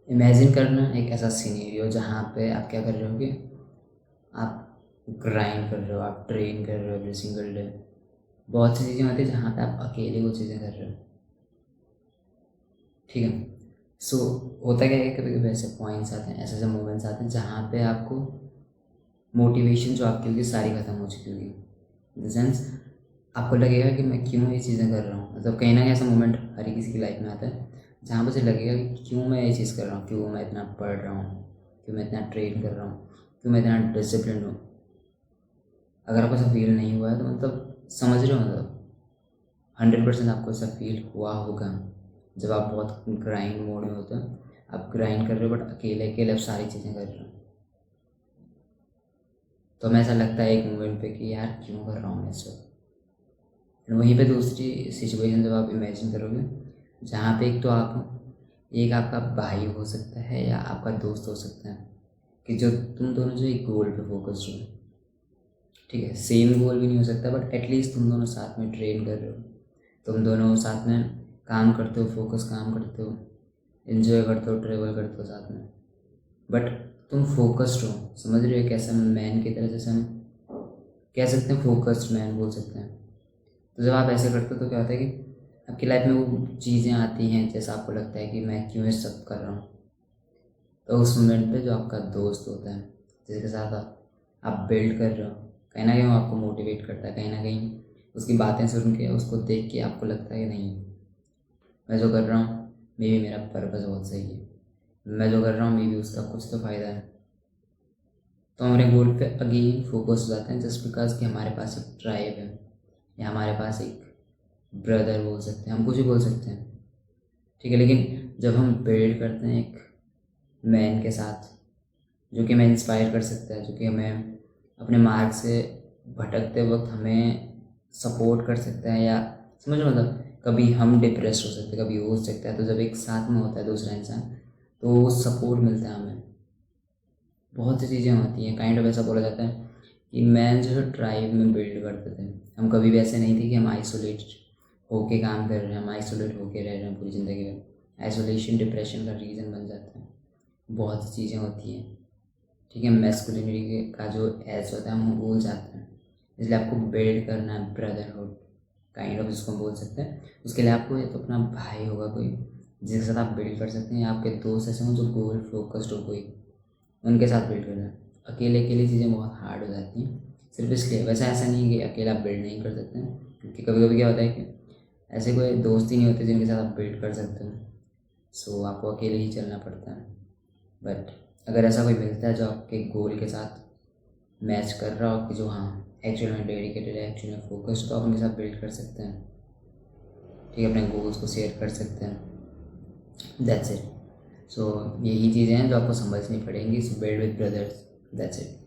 Imagine करना एक ऐसा सिनेरियो जहाँ पे आप क्या कर रहे होगे, आप ग्राइंड कर रहे हो, आप ट्रेन कर रहे हो एवरी सिंगल डे। बहुत सी चीज़ें होती है जहाँ पे आप अकेले वो चीज़ें कर रहे हो, ठीक है। सो होता क्या है, कभी कभी ऐसे पॉइंट्स आते हैं, ऐसे ऐसे मोमेंट्स आते हैं जहाँ पे आपको मोटिवेशन जो आपकी होगी सारी ख़त्म हो चुकी होगी। इन द सेंस आपको लगेगा कि मैं क्यों ये चीज़ें कर रहा हूँ, मतलब कहीं ना कहीं ऐसा मोमेंट हर किसी की लाइफ में आता है जहाँ पर से लगेगा कि क्यों मैं ये चीज़ कर रहा हूँ, क्यों मैं इतना पढ़ रहा हूँ, क्यों मैं इतना ट्रेन कर रहा हूँ, क्यों मैं इतना डिसिप्लिन हूँ। अगर आपको ऐसा फील नहीं हुआ है तो मतलब समझ रहे हो, मतलब 100% आपको ऐसा फील हुआ होगा जब आप बहुत ग्राइंड मोड में होते हो, आप ग्राइंड कर रहे हो बट अकेले अकेले आप सारी चीज़ें कर रहे हो। तो हमें ऐसा लगता है एक मोमेंट पे कि यार क्यों कर रहा हूँ मैं इस वक्त। फिर वहीं पे दूसरी सिचुएशन जब आप इमेजिन करोगे जहाँ पे एक आपका भाई हो सकता है या आपका दोस्त हो सकता है, कि जो तुम दोनों जो एक गोल पे फोकस्ड हो, ठीक है। सेम गोल भी नहीं हो सकता बट एटलीस्ट तुम दोनों साथ में ट्रेन कर रहे हो, तुम दोनों साथ में काम करते हो, फोकस काम करते हो, एंजॉय करते हो, ट्रेवल करते हो साथ में, बट तुम फोकस्ड हो। समझ रहे हो, कैसा मैन की तरह, जैसे हम कह सकते हैं फोकस्ड मैन बोल सकते हैं। तो जब आप ऐसे करते हो तो क्या होता है कि आपकी लाइफ में वो चीज़ें आती हैं जैसा आपको लगता है कि मैं क्यों ये सब कर रहा हूँ। तो उस मोमेंट पे जो आपका दोस्त होता है जिसके साथ आप बिल्ड कर रहे हो, कहीं ना कहीं वो आपको मोटिवेट करता है, कहीं ना कहीं उसकी बातें सुन के, उसको देख के आपको लगता है कि नहीं, मैं जो कर रहा हूँ मे भी मेरा पर्पज़ बहुत सही है, मैं जो कर रहा हूँ मे भी उसका कुछ तो फ़ायदा है। तो हमारे गोल पे अगेन फोकस हो जाते हैं जस्ट बिकॉज कि हमारे पास एक ट्राइब है या हमारे पास एक ब्रदर बोल सकते हैं, हम कुछ भी बोल सकते हैं, ठीक है। लेकिन जब हम बिल्ड करते हैं एक मैन के साथ जो कि हमें इंस्पायर कर सकता है, जो कि हमें अपने मार्ग से भटकते वक्त हमें सपोर्ट कर सकता है, या समझ लो मतलब कभी हम डिप्रेस हो सकते हैं, कभी हो सकता है, तो जब एक साथ में होता है दूसरा इंसान तो सपोर्ट मिलता है हमें। बहुत सी चीज़ें होती हैं, काइंड ऑफ ऐसा बोला जाता है कि मैन जो है ट्राइब में बिल्ड करते थे। हम कभी भी ऐसे नहीं थे कि हम आइसोलेट होके काम कर रहे हैं, हम आइसोलेट होके रह रहे हैं पूरी ज़िंदगी में। आइसोलेशन डिप्रेशन का रीज़न बन जाता है, बहुत सी चीज़ें होती हैं, ठीक है। मैस्कुलिनिटी का जो एज होता है हम भूल जाते हैं, इसलिए आपको बिल्ड करना है ब्रदरहुड, काइंड ऑफ जिसको बोल सकते हैं। उसके लिए आपको या तो अपना भाई होगा कोई जिसके साथ आप बिल्ड कर सकते हैं, या आपके दोस्त ऐसे हों जो गोल फोकस्ड हो कोई, उनके साथ बिल्ड करना है। अकेले अकेले चीज़ें बहुत हार्ड हो जाती हैं, सिर्फ इसलिए। वैसे ऐसा नहीं है कि अकेला आप बिल्ड नहीं कर सकते हैं, क्योंकि कभी कभी क्या होता है कि ऐसे कोई दोस्त ही नहीं होते जिनके साथ आप बिल्ड कर सकते हो, सो आपको अकेले ही चलना पड़ता है। बट अगर ऐसा कोई मिलता है जो आपके गोल के साथ मैच कर रहा हो, कि जो हाँ एक्चुअल में डेडिकेटेड है, एक्चुअल में फोकस्ड, तो आप उनके साथ बिल्ड कर सकते हैं, ठीक है। अपने गोल्स को शेयर कर सकते हैं, दैट्स इट। सो यही चीज़ें हैं जो आपको समझनी पड़ेंगी, सो build with brothers, that's it.